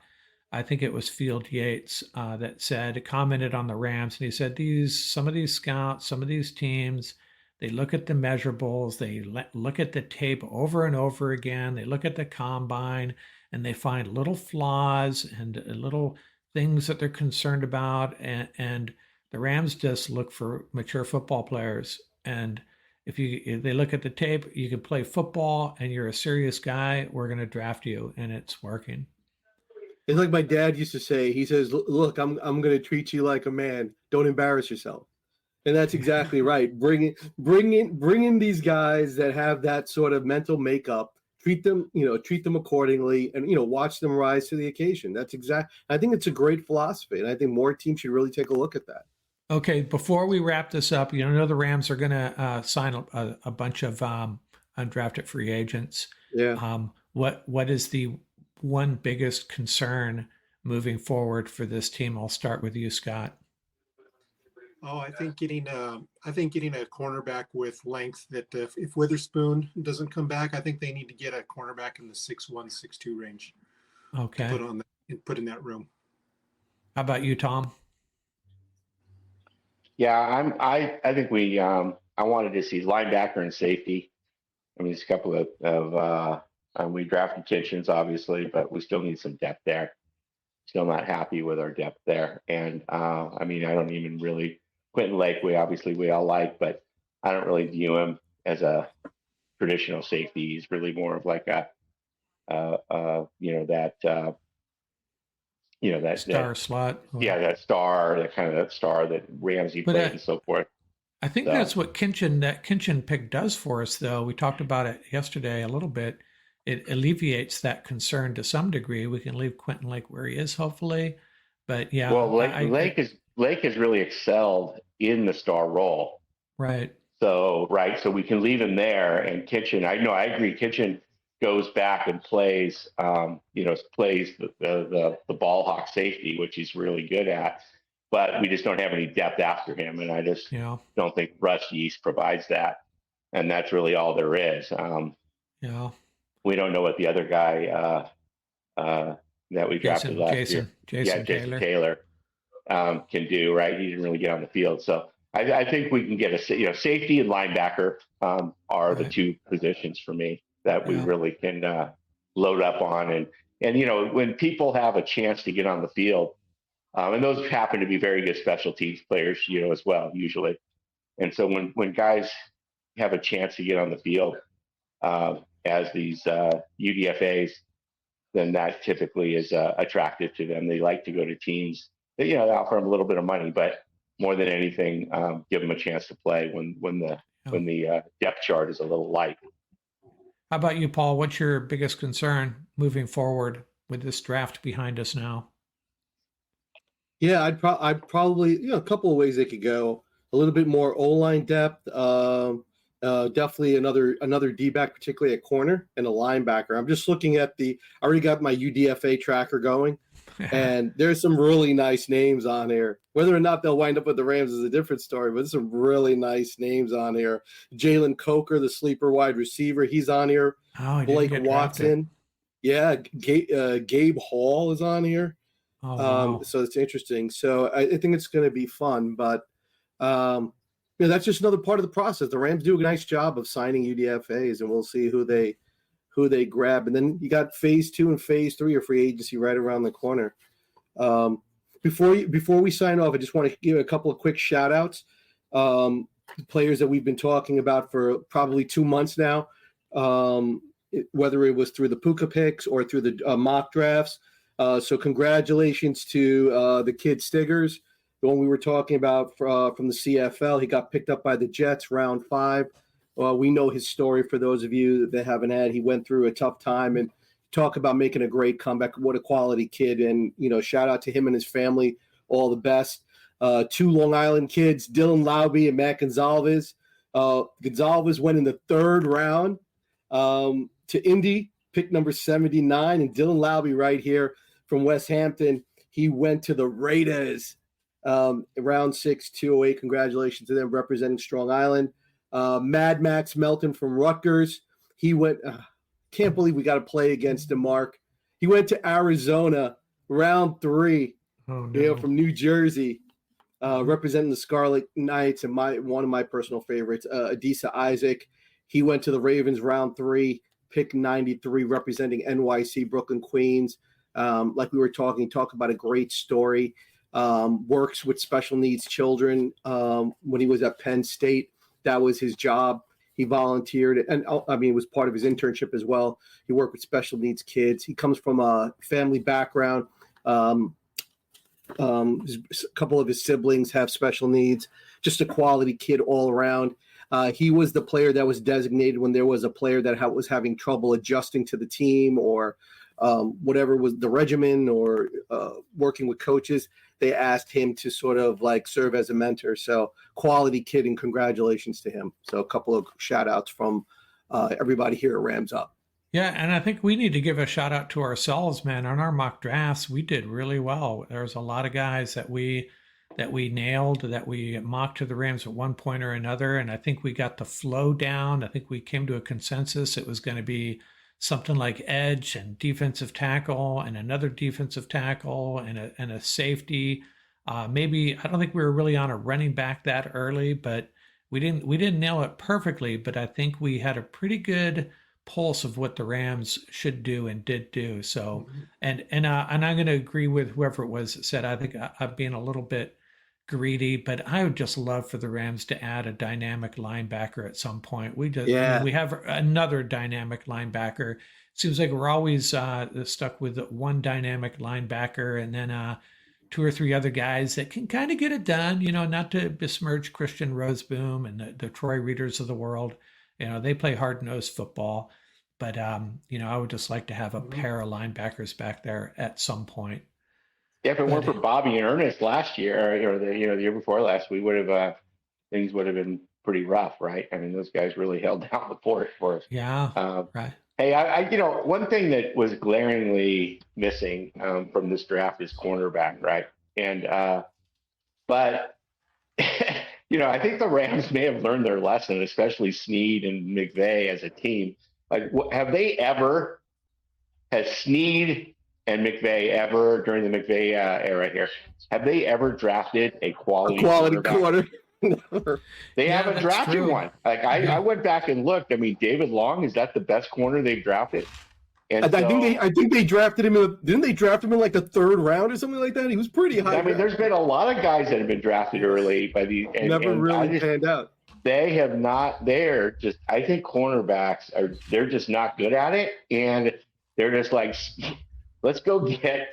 I think it was Field Yates that commented on the Rams, and he said some of these scouts, some of these teams, they look at the measurables, they look at the tape over and over again, they look at the combine, and they find little flaws and little things that they're concerned about, and the Rams just look for mature football players. And if they look at the tape, you can play football and you're a serious guy, we're going to draft you, and it's working. It's like my dad used to say. He says, "Look, I'm going to treat you like a man. Don't embarrass yourself." And that's exactly right. Bring in these guys that have that sort of mental makeup. Treat them accordingly, and watch them rise to the occasion. I think it's a great philosophy, and I think more teams should really take a look at that. Okay, before we wrap this up, I know the Rams are going to sign a bunch of undrafted free agents. Yeah. What is the one biggest concern moving forward for this team? I'll start with you, Scott. Oh, I think getting a cornerback with length. That if Witherspoon doesn't come back, I think they need to get a cornerback in the 6'1", 6'2" range. Okay. Put in that room. How about you, Tom? Yeah, I think I wanted to see linebacker and safety. I mean, there's a couple of we drafted Kitchens, obviously, but we still need some depth there. Still not happy with our depth there. And I don't even really Quentin Lake. We all like, but I don't really view him as a traditional safety. He's really more of like that star slot. Yeah, that star that Ramsey played and so forth. I think that's what Kitchen pick does for us, though. We talked about it yesterday a little bit. It alleviates that concern to some degree. We can leave Quentin Lake where he is, hopefully. But yeah, well, Lake has really excelled in the star role, right? So we can leave him there. And Kitchen, I agree. Kitchen goes back and plays the ball hawk safety, which he's really good at. But we just don't have any depth after him, and I just don't think Russ Yeast provides that. And that's really all there is. We don't know what the other guy that we drafted last year, Jason Taylor, can do. Right? He didn't really get on the field, so I think we can get a safety and linebacker are the two positions for me that we really can load up on. And when people have a chance to get on the field, and those happen to be very good special teams players, as well usually. And so when guys have a chance to get on the field as these UDFAs, then that typically is attractive to them. They like to go to teams that they offer them a little bit of money, but more than anything, give them a chance to play when the depth chart is a little light. How about you, Paul? What's your biggest concern moving forward with this draft behind us now? Yeah, I'd probably a couple of ways they could go. A little bit more O-line depth. Definitely another D-back, particularly at corner, and a linebacker. I'm just looking at I already got my UDFA tracker going, and there's some really nice names on here. Whether or not they'll wind up with the Rams is a different story, but there's some really nice names on here. Jalen Coker, the sleeper wide receiver, he's on here. Oh, Blake Watson. Yeah, Gabe Hall is on here. Oh, wow. So it's interesting. So I think it's going to be fun, but that's just another part of the process. The Rams do a nice job of signing UDFAs, and we'll see who they grab. And then you got phase 2 and phase 3 of free agency right around the corner. Before we sign off, I just want to give a couple of quick shout outs. Players that we've been talking about for probably 2 months now, whether it was through the Puka picks or through the mock drafts. So congratulations to the kid Stiggers. the one we were talking about from the CFL. He got picked up by the Jets round 5. Well, we know his story for those of you that haven't had. He went through a tough time, and talk about making a great comeback. What a quality kid. And, shout out to him and his family. All the best. 2 Long Island kids, Dylan Lauby and Matt Gonzalez. Gonzalez went in the 3rd round to Indy, pick number 79. And Dylan Lauby right here from West Hampton, he went to the Raiders, round 6, 208. Congratulations to them representing Strong Island. Mad Max Melton from Rutgers. He went, can't believe we got to play against him, Mark. He went to Arizona, round 3, from New Jersey, representing the Scarlet Knights, and one of my personal favorites, Adisa Isaac. He went to the Ravens, round 3, pick 93, representing NYC, Brooklyn, Queens. Like we were talk about a great story. Works with special needs children. When he was at Penn State, that was his job. He volunteered, and it was part of his internship as well. He worked with special needs kids. He comes from a family background. A couple of his siblings have special needs. Just a quality kid all around. He was the player that was designated when there was a player that was having trouble adjusting to the team, or whatever was the regimen, or working with coaches. They asked him to sort of like serve as a mentor. So quality kid, and congratulations to him. So a couple of shout outs from everybody here at Rams Up. Yeah, and I think we need to give a shout out to ourselves, man. On our mock drafts, we did really well. There's a lot of guys that we nailed, that we mocked to the Rams at one point or another, and I think we got the flow down. I think we came to a consensus. It was going to be something like edge and defensive tackle and another defensive tackle and a safety. Maybe, I don't think we were really on a running back that early, but we didn't nail it perfectly. But I think we had a pretty good pulse of what the Rams should do and did do. So, and I'm going to agree with whoever it was that said, I think I'm being a little bit greedy, but I would just love for the Rams to add a dynamic linebacker at some point. We have another dynamic linebacker. Seems like we're always stuck with one dynamic linebacker, and then 2 or 3 other guys that can kind of get it done. Not to besmirch Christian Roseboom and the Troy Readers of the world. They play hard-nosed football, but I would just like to have a pair of linebackers back there at some point. Yeah, if it weren't for Bobby and Ernest last year, or the year before last, we would have things would have been pretty rough, right? I mean, those guys really held down the fort for us. Yeah, right. Hey, I one thing that was glaringly missing from this draft is cornerback, right? And but I think the Rams may have learned their lesson, especially Snead and McVay as a team. Like, has Snead and McVay ever, during the McVay era here, have they ever drafted a quality corner? They haven't drafted one. Like, I went back and looked. I mean, David Long, is that the best corner they've drafted? And I think they drafted him didn't they draft him in like the 3rd round or something like that? He was pretty high. I mean, there's been a lot of guys that have been drafted early by never really panned out. They have not. I think cornerbacks they're just not good at it, and they're just like, let's go get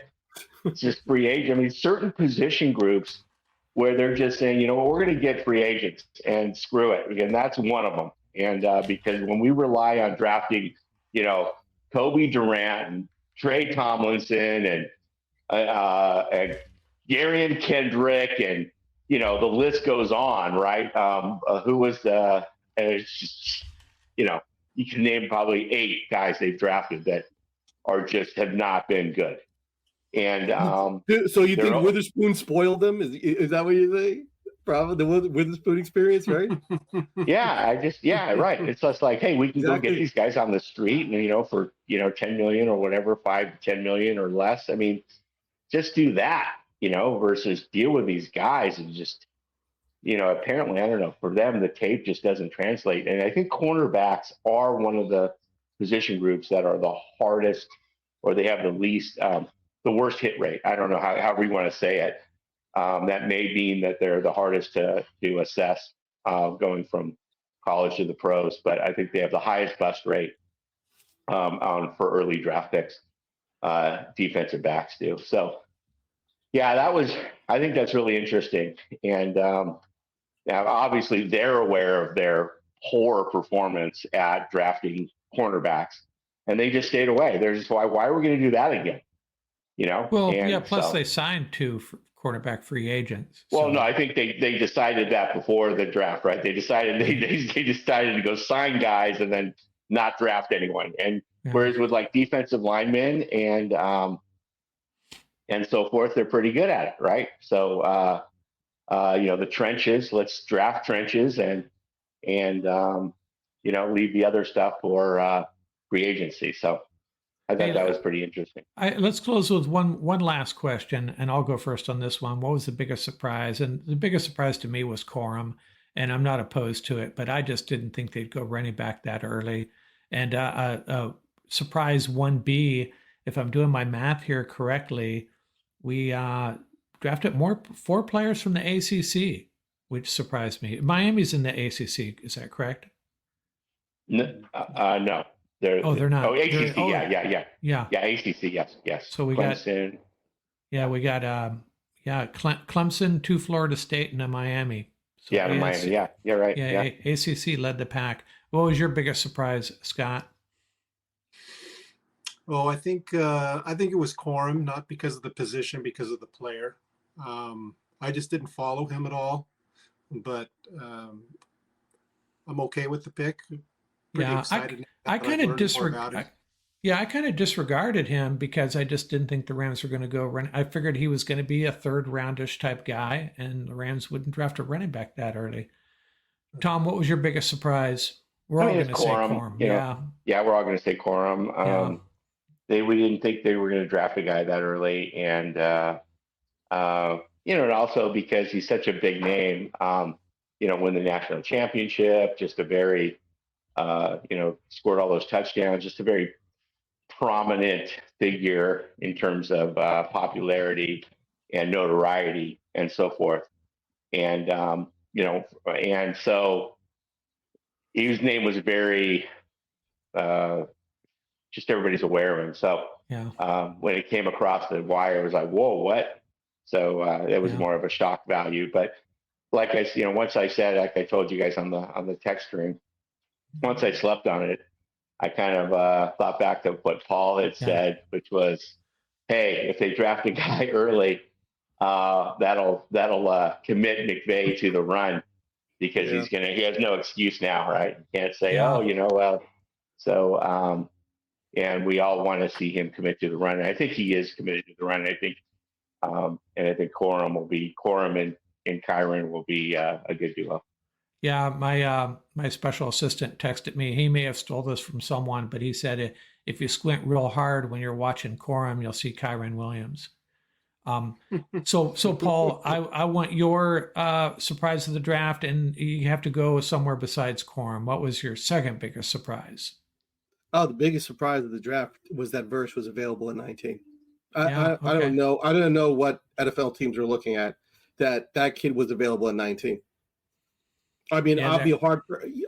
just free agent. I mean, certain position groups where they're just saying, we're going to get free agents and screw it. And that's one of them. And because when we rely on drafting, Kobe Durant and Trey Tomlinson and Garion Kendrick, and, the list goes on, right? Who was it's just, you can name probably 8 guys they've drafted that have not been good. And so you think Witherspoon spoiled them? Is that what you think? Probably the Witherspoon experience, right? Right. It's just like, hey, we can go get these guys on the street, and for 10 million or whatever, 5 to 10 million or less. I mean, just do that, versus deal with these guys and just, apparently, I don't know, for them the tape just doesn't translate. And I think cornerbacks are one of the position groups that are the hardest, or they have the least, the worst hit rate. I don't know however you want to say it. That may mean that they're the hardest to assess going from college to the pros, but I think they have the highest bust rate for early draft picks. Defensive backs do. So Yeah, I think that's really interesting. And now, obviously, they're aware of their poor performance at drafting cornerbacks, and they just stayed away. They're just, why are we going to do that again? Well, yeah. And Plus, so, they signed two quarterback free agents. well, So no, I think they decided that before the draft, right? They decided they decided to go sign guys and then not draft anyone. And yeah. whereas with like defensive linemen and so forth, they're pretty good at it, right? So the trenches, let's draft trenches and leave the other stuff for free agency. So I thought that was pretty interesting. Let's close with one last question, and I'll go first on this one. What was the biggest surprise? And the biggest surprise to me was Corum, and I'm not opposed to it, but I just didn't think they'd go running back that early. And surprise 1B, if I'm doing my math here correctly, we drafted four players from the ACC, which surprised me. Miami's in the ACC, is that correct? No. They're not. Oh, ACC, yeah. Yeah, ACC, yes. So we Clemson. Clemson, 2 Florida State, and a Miami. So yeah, Miami. Yeah, right. Yeah, ACC led the pack. What was your biggest surprise, Scott? Oh, I think it was Corum, not because of the position, because of the player. I just didn't follow him at all, but I'm okay with the pick. Pretty excited. I kind of disregarded him because I just didn't think the Rams were going to go run. I figured he was going to be a third roundish type guy, and the Rams wouldn't draft a running back that early. Tom, what was your biggest surprise? We're all going to say Corum. Yeah, we're all going to say Corum. We didn't think they were going to draft a guy that early, and and also because he's such a big name. Win the national championship, just a very scored all those touchdowns, just a very prominent figure in terms of popularity and notoriety and so forth. And, and so his name was very, just everybody's aware of him. So when it came across the wire, it was like, whoa, what? So it was more of a shock value. But like once I said, like I told you guys on the text string, once I slept on it, I kind of thought back to what Paul had said, which was, hey, if they draft a guy early, that'll commit McVay to the run because he has no excuse now, right? You can't say, So, and we all want to see him commit to the run. And I think he is committed to the run. And I think Corum and Kyren will be a good duo. Yeah, my special assistant texted me. He may have stole this from someone, but he said if you squint real hard when you're watching Corum, you'll see Kyren Williams. So Paul, I want your surprise of the draft, and you have to go somewhere besides Corum. What was your second biggest surprise? Oh, the biggest surprise of the draft was that Verse was available at 19. Okay. I don't know. I don't know what NFL teams are looking at that kid was available at 19. I mean, I'll be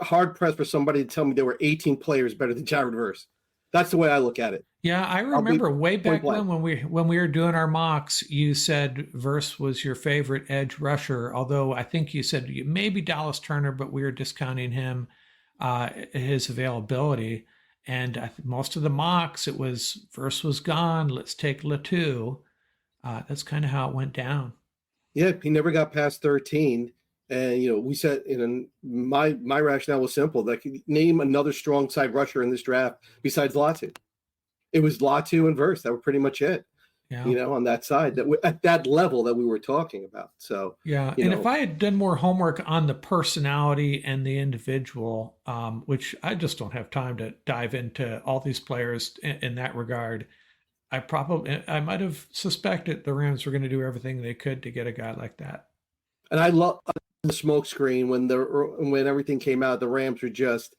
hard pressed for somebody to tell me there were 18 players better than Jared Verse. That's the way I look at it. Yeah, I remember way back when we were doing our mocks, you said Verse was your favorite edge rusher. Although I think you said maybe Dallas Turner, but we were discounting him, his availability. And most of the mocks, it was Verse was gone. Let's take Latu. That's kind of how it went down. Yeah, he never got past 13. And, we said, my rationale was simple. Like, name another strong side rusher in this draft besides Latu. It was Latu and Verse. That were pretty much it, on that side, at that level that we were talking about. So, if I had done more homework on the personality and the individual, which I just don't have time to dive into all these players in that regard, I might have suspected the Rams were going to do everything they could to get a guy like that. And I love the smoke screen when everything came out. The Rams were just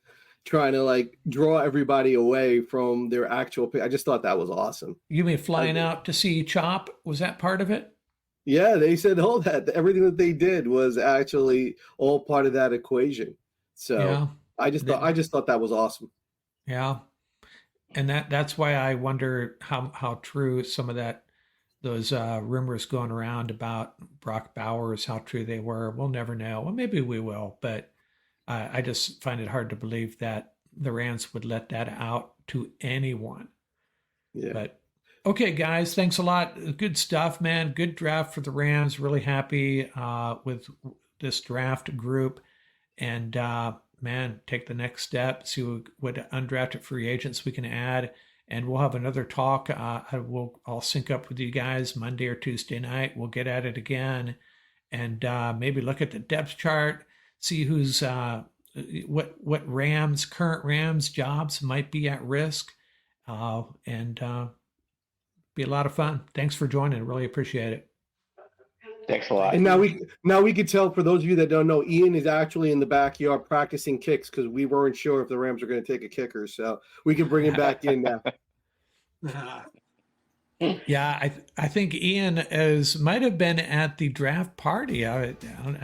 trying to draw everybody away from their actual pick. I just thought that was awesome. You mean flying out to see Chop? Was that part of it? Yeah, they said all that. Everything that they did was actually all part of that equation. So I just thought that was awesome. Yeah. And that's why I wonder how true some of that those rumors going around about Brock Bowers, how true they were. We'll never know. Well, maybe we will, but I just find it hard to believe that the Rams would let that out to anyone. Yeah. But okay, guys, thanks a lot. Good stuff, man. Good draft for the Rams. Really happy with this draft group. And man, take the next step. See what undrafted free agents we can add. And we'll have another talk. I'll sync up with you guys Monday or Tuesday night. We'll get at it again, and maybe look at the depth chart, see who's what current Rams jobs might be at risk, and be a lot of fun. Thanks for joining. Really appreciate it. Thanks a lot. And now we can tell, for those of you that don't know, Ian is actually in the backyard practicing kicks because we weren't sure if the Rams were going to take a kicker, so we can bring him back in now. Yeah, I think Ian might have been at the draft party. I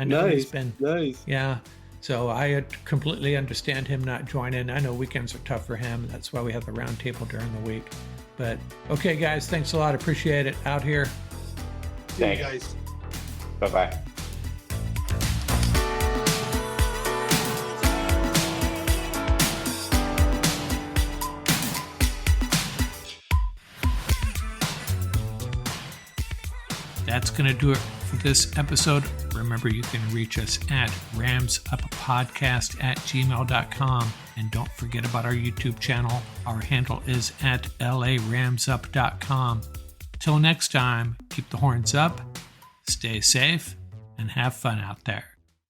know he's been nice. Yeah, so I completely understand him not joining. I know weekends are tough for him. That's why we have the round table during the week. But okay, guys, thanks a lot. Appreciate it. Out here. Thanks, guys. Bye-bye. That's going to do it for this episode. Remember, you can reach us at ramsuppodcast@gmail.com. And don't forget about our YouTube channel. Our handle is at laramsup.com. Till next time, keep the horns up, stay safe, and have fun out there.